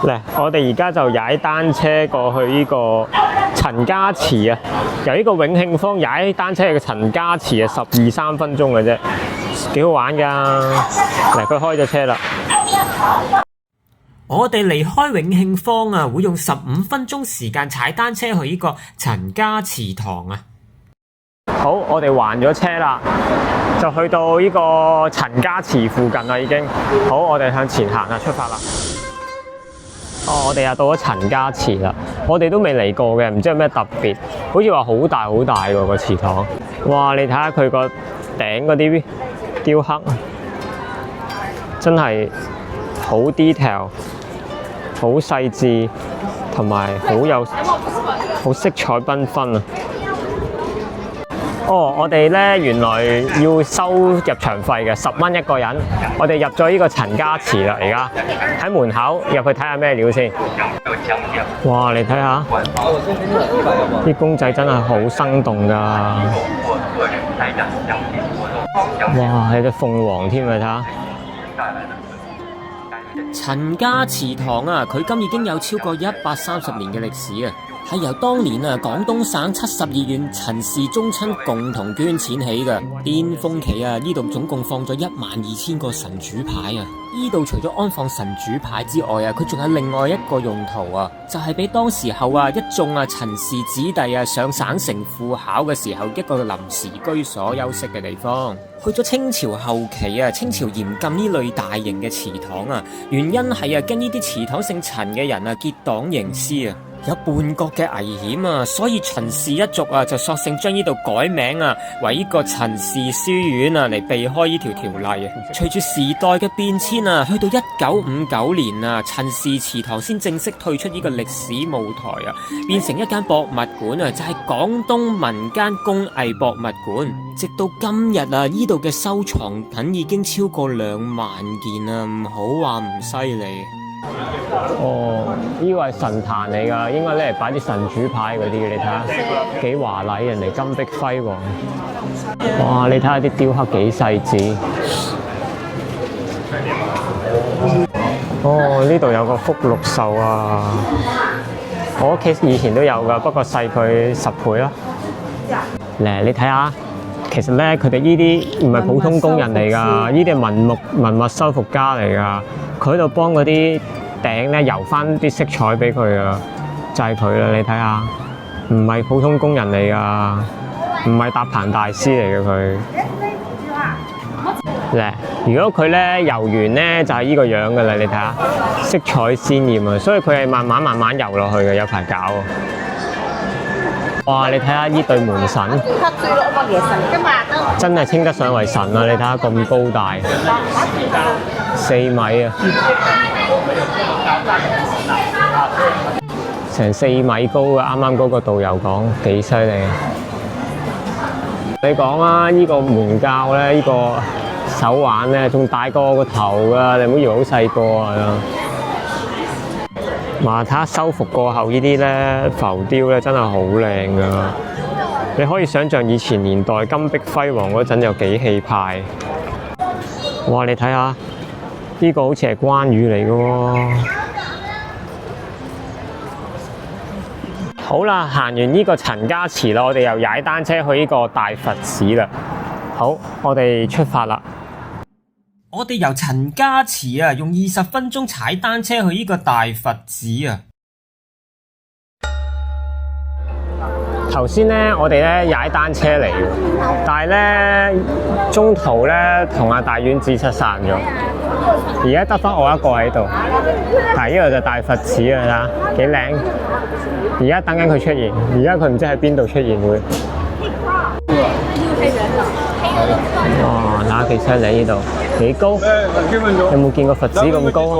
嚟，我哋而家就踩單車過去呢個陳家祠啊，由呢個永慶坊踩單車去陳家祠啊，12-13分鐘嘅啫，幾好玩㗎。嚟，佢開咗車啦。我哋離開永慶坊啊，會用15分鐘時間踩單車去呢個陳家祠堂啊。好，我哋還咗車啦，就去到呢個陳家祠附近啦已經。好，我哋向前行啦，出發啦。我哋又到咗陳家祠啦，我哋都未嚟過嘅，唔知有咩特別，好似話好大好大喎個祠堂。哇！你睇下佢個頂嗰啲雕刻，真係好 detail， 好細緻，同埋好色彩繽紛啊！我哋咧原來要收入場費嘅，10蚊一個人。我哋入咗呢個陳家祠啦，而家喺門口入去睇下咩料先。哇！你睇下啲公仔真係好生動㗎。哇！有隻鳳凰添啊，睇下。陳家祠堂啊，距今已經有超過130年嘅歷史啊！係由當年啊廣東省72縣陳氏宗親共同捐錢起嘅。巔峰期啊，呢度總共放咗12000個神主牌啊！呢度除咗安放神主牌之外啊，佢仲有另外一個用途啊，就係俾當時候啊一眾啊陳氏子弟啊上省城赴考嘅時候一個臨時居所休息嘅地方。去咗清朝後期啊，清朝嚴禁呢類大型嘅祠堂啊，原因係啊驚呢啲祠堂姓陳嘅人啊結黨營私啊，有叛國嘅危險啊，所以陳氏一族啊就索性將呢度改名啊為呢個陳氏書院啊嚟避開呢條條例啊。隨住時代嘅變遷啊，去到1959年啊，陳氏祠堂先正式退出呢個歷史舞台啊，變成一間博物館啊，就係廣東民間工藝博物館。直到今日啊，呢度嘅收藏品已經超過2萬件啊，唔好話唔犀利。呢個係神壇嚟㗎，應該咧嚟擺啲神主牌嗰啲嘅，你睇下幾華麗，人哋金碧輝煌。哇！你睇下啲雕刻幾細緻。呢度有個福祿壽啊，我屋企以前都有㗎，不過細佢10倍咯。嚟，你睇下。其實咧，佢哋呢啲唔係普通工人嚟㗎，呢啲係文物修復家嚟㗎。佢喺度幫嗰啲頂咧油翻啲色彩俾佢啊，就係佢啦。你睇下，唔係普通工人嚟㗎，唔係搭棚大師嚟嘅佢。咧，如果佢咧油完咧就係呢個樣㗎啦。你睇下，色彩鮮豔啊，所以佢係慢慢油落去嘅，有排搞啊。哇！你睇下呢對門神，真係稱得上為神啊！你睇下咁高大，4米啊，成4米高啊！啱啱嗰個導遊講幾犀利。你講啊，呢個門鉸咧，呢個手環咧，仲大過我個頭㗎，你唔好以為好細個啊！睇下修復過後呢啲咧浮雕咧真係好靚噶，你可以想象以前年代金碧輝煌嗰陣有幾氣派。哇！你睇下呢個好似係關羽嚟嘅喎。好啦，行完呢個陳家祠啦，我哋又踩單車去呢個大佛寺啦。好，我哋出發啦。我哋由陳家祠啊，用20分鐘踩單車去呢個大佛寺啊。頭先咧，我哋咧踩單車嚟嘅，但係咧中途咧同阿大丸子失散咗，而家得返我一個喺度。但係呢個就大佛寺啊，睇下幾靚。而家等緊佢出現，而家佢唔知喺邊度出現會。哇！睇下幾犀利呢度，幾高？有冇見過佛寺咁高啊？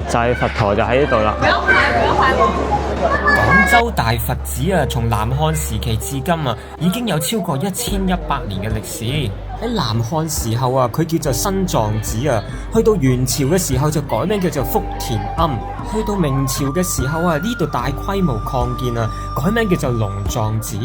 就係佛陀就喺呢度啦。廣州大佛寺啊，從南漢時期至今啊，已經有超過1100年嘅歷史。喺南漢時候啊，佢叫做新莊寺啊；去到元朝嘅時候就改名叫做福田庵；去到明朝嘅時候啊，呢度大規模擴建啊，改名叫做龍藏寺；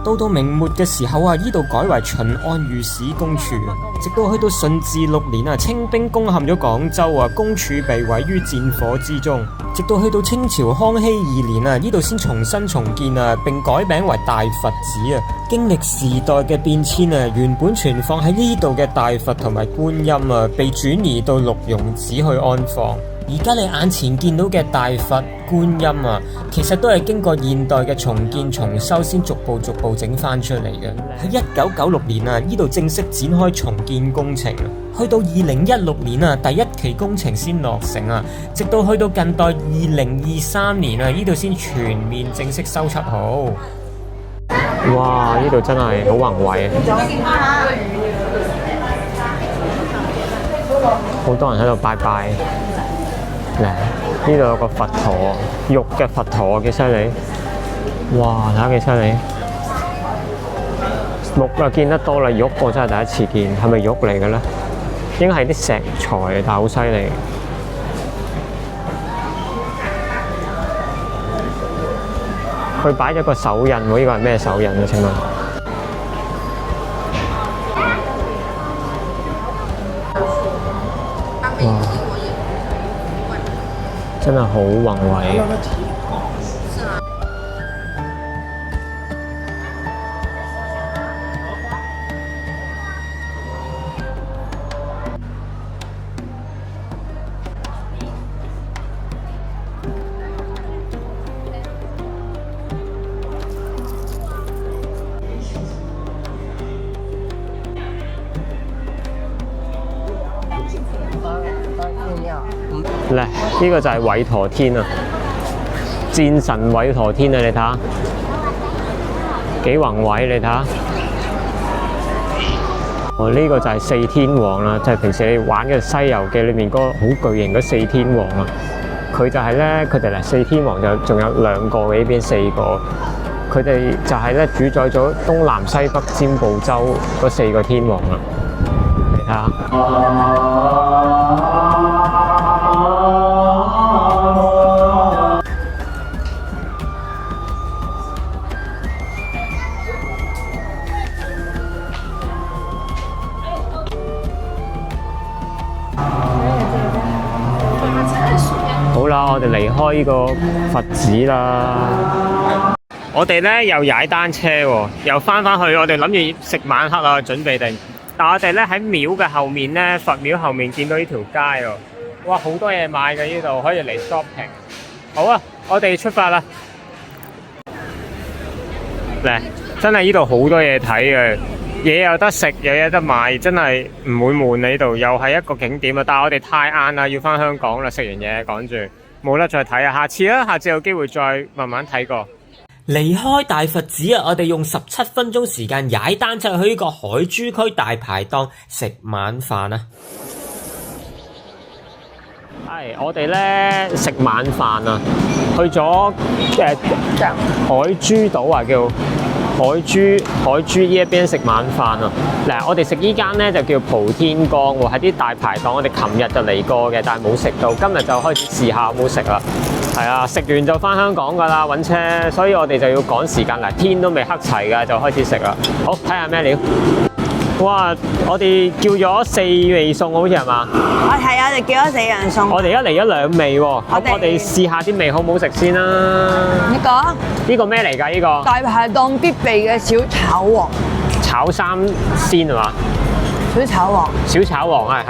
到到明末嘅時候啊，呢度改為秦安御史公署啊，直到去到順治6年啊，清兵攻陷咗廣州啊，公署被毀於戰火之中。直到去到清朝康熙2年啊，呢度先重新重建啊，並改名為大佛寺啊。經歷時代嘅變遷啊，原本存放喺呢度嘅大佛同埋觀音啊，被轉移到六榕寺去安放。而家你眼前見到嘅大佛、觀音啊，其實都係經過現代嘅重建重修先逐步整翻出嚟嘅。喺1996年啊，呢度正式展開重建工程，去到2016年啊，第一期工程先落成啊，直到去到近代2023年啊，呢度先全面正式修葺好。哇！呢度真係好宏偉啊！好多人喺度拜拜。呢度有個佛陀，玉嘅佛陀幾犀利！哇，睇下幾犀利！木啊見得多啦，玉我真係第一次見，係咪玉嚟嘅咧？應該係啲石材，但係好犀利。佢擺咗個手印喎，呢個係咩手印啊？請問？哇！真係好宏偉。呢個就係韋陀天啊，戰神韋陀天啊！你睇下幾宏偉，你睇下。呢個就係四天王啦，就係平時你玩嘅《西遊記》裏面嗰個好巨型嘅四天王啊。佢就係咧，佢哋四天王就仲有2個嘅，呢邊4個。佢哋就係咧主宰咗東南西北占部洲嗰4個天王啊。你睇下。好啦，我哋離開呢個佛寺啦。我哋咧又踩單車喎，又翻去。我哋諗住食晚黑啊，準備定。但我哋咧喺廟嘅後面咧，佛廟後面見到呢條街喎。哇，好多嘢買嘅呢度，可以嚟 shopping。好啊，我哋出發啦。嚟，真係呢度好多嘢睇嘅。嘢有得食，有嘢得買，真係唔會悶。呢度又係一個景點啊！但係我哋太晏啦，要翻香港啦，食完嘢趕住冇得再睇啊！下次啦，下次有機會再慢慢睇過。離開大佛寺啊，我哋用17分鐘時間踩單車去呢個海珠區大排檔食晚飯啊！係，我哋咧食晚飯啊，去咗海珠島啊，叫海珠呢一邊食晚飯啊。嗱，我哋食呢間咧就叫蒲天江喎，係啲大排檔。我哋琴日就嚟過嘅，但係冇食到，今日就開始試下有冇食啦。係啊，食完就翻香港㗎啦，揾車，所以我哋就要趕時間嚟，天都未黑齊㗎，就開始食啦。好，睇下咩料。哇！我哋叫咗4味餸，好似係嘛？係啊，我哋叫咗4樣餸。我哋而家嚟咗2味喎，咁我哋試下啲味好唔好食先啦。呢個咩嚟㗎？呢個大排檔必備嘅小炒王。炒3鮮係嘛？小炒王。小炒王係。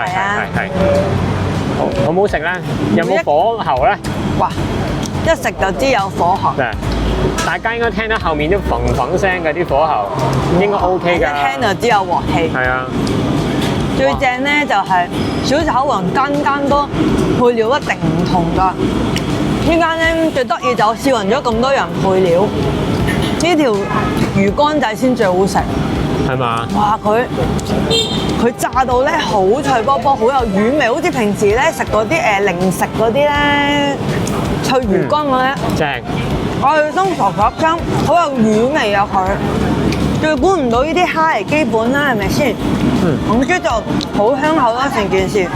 好唔好食咧？有冇火候咧？哇！一食就知有火候。大家應該聽到後面啲嘭嘭聲嘅啲火候，應該 OK 㗎。一聽就知有鑊氣。係啊。最正咧就係小炒王間都配料一定唔同㗎。呢間咧最得意就試勻咗咁多樣配料，呢條魚乾仔先最好食。係嘛？哇！佢炸到咧好脆卜卜，好有魚味，好似平時咧食嗰啲零食嗰啲咧脆魚乾咁咧。正。我哋鬆嗦嗦聲，好有魚味啊佢。最估唔到呢啲蝦係基本啦，係咪先？總之就好香口啦成件事，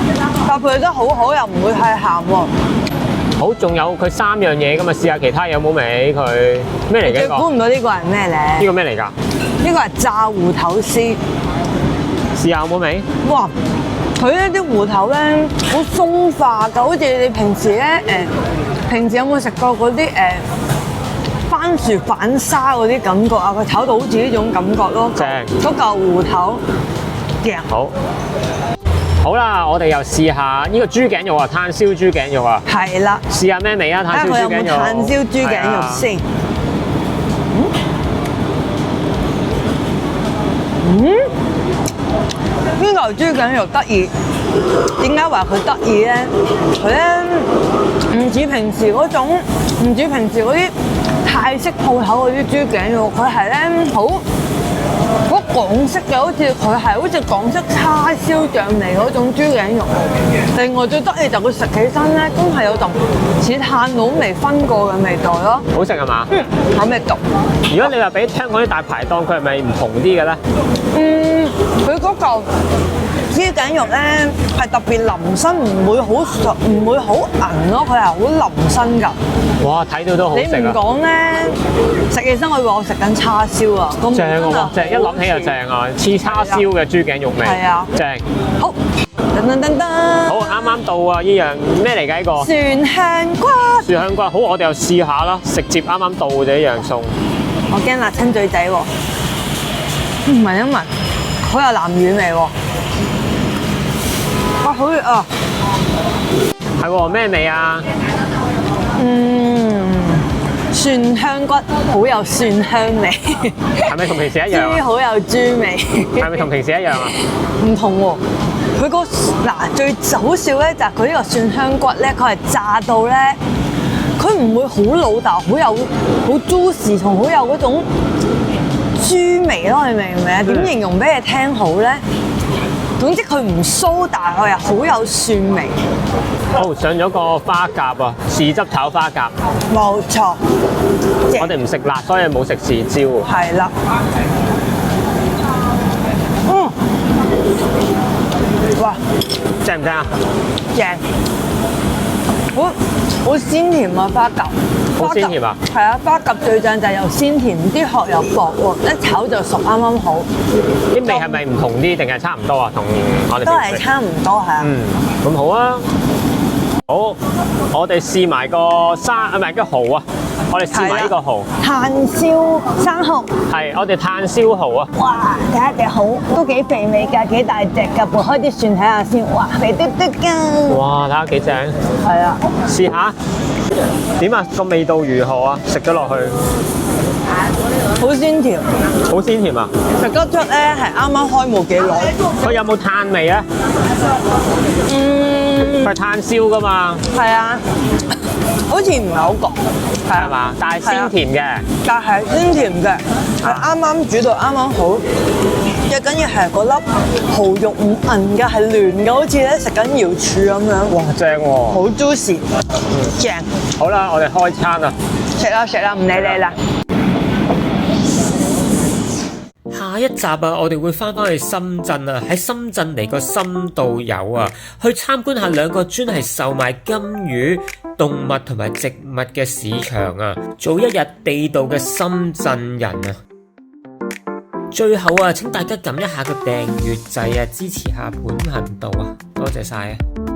搭配得好好，又唔會太鹹喎。好，仲有佢3樣嘢咁啊，試下其他有冇味佢咩嚟嘅最呢個？估唔到呢個係咩咧？呢個咩嚟㗎？呢個係炸芋頭絲。試下有冇味？哇！佢呢啲芋頭咧好鬆化㗎，好似你平時咧平時有冇食過嗰啲番薯反沙嗰啲感覺啊？佢炒到好似呢種感覺咯。正嗰嚿芋頭正。好啦，我哋又試下呢個豬頸肉啊，炭燒豬頸肉啊，係啦，試下咩味啊？睇下佢有冇炭燒豬頸肉。炭燒豬頸肉先。呢嚿豬頸肉得意，點解話佢得意咧？佢咧唔似平時嗰種，唔似平時嗰啲泰式鋪頭嗰啲豬頸肉，佢係咧好港式嘅，好似佢係好似港式叉燒醬味嗰種豬頸肉。另外最得意就佢食起身咧，真係有陣似炭佬未分過嘅味道咯。好食係嘛？有咩毒？如果你話俾香港啲大排檔，佢係咪唔同啲嘅咧？佢嗰嚿豬頸肉咧係特別腍身，唔會好熟，唔會好韌咯，佢係好腍身㗎。哇，睇到都好你唔食啊！講咧，食起身我以為我食緊叉燒啊！咁正喎，正一諗起就正啊！似叉燒嘅豬頸肉味，係啊正。好，噔噔噔噔，好，啱啱到啊！呢樣咩嚟㗎？呢個蒜香骨，蒜香骨。好，我哋又試下啦。食接啱啱到嘅一樣餸。我驚辣親嘴仔喎。聞一聞，好有南乳味喎。哇，好熱啊！係喎，咩味啊？蒜香骨好有蒜香味，係咪同平時一樣啊？豬好有豬味，係咪同平時一樣啊？唔同喎。佢個最好笑咧就係佢呢個蒜香骨咧，佢係炸到咧，佢唔會好老豆，好有好 juicy 同好有嗰種豬味咯，你明唔明啊？點形容俾你聽好咧？總之佢唔酥，但係佢又好有蒜味。好，上咗個花甲啊，豉汁炒花甲。冇錯，我哋唔食辣，所以冇食豉椒。係啦。哇，正唔正啊？正，好鮮甜啊花甲。好鮮甜啊！係啊，花甲最正就係又鮮甜，啲殼又薄喎，一炒就熟啱啱好。啲味係咪唔同啲，定係差唔多啊？同我哋都平時係差唔多係啊。咁好啊！好，我哋試埋個沙啊，唔係個蠔啊！我哋試埋呢個蠔，炭燒生蠔。係我哋炭燒蠔啊！哇！睇下隻蠔都幾肥美㗎，幾大隻㗎，撥開啲蒜睇下先。哇，肥嘟嘟㗎。哇！睇下幾正，係啊，試下點啊？個味道如何啊？食咗落去好鮮甜，好鮮甜啊！食得出咧係啱啱開冇幾耐。佢有冇炭味啊？佢係炭燒㗎嘛，係啊，好似唔係好焗，係嘛？但係鮮甜嘅。但係鮮甜嘅，係啱啱煮到啱啱好。最緊要係嗰粒蠔肉唔韌嘅，係嫩嘅，好似咧食緊瑤柱咁樣。哇！正喎！好 juicy，正。好啦，我哋開餐啦。食啦食啦，唔理你啦。下一集啊，我哋會翻返去深圳啊，喺深圳嚟個深度遊啊，去參觀下兩個專係售賣金魚、動物同埋植物嘅市場啊，做一日地道嘅深圳人啊！最後啊，請大家撳一下個訂閱掣啊，支持下本頻道啊，多謝晒啊！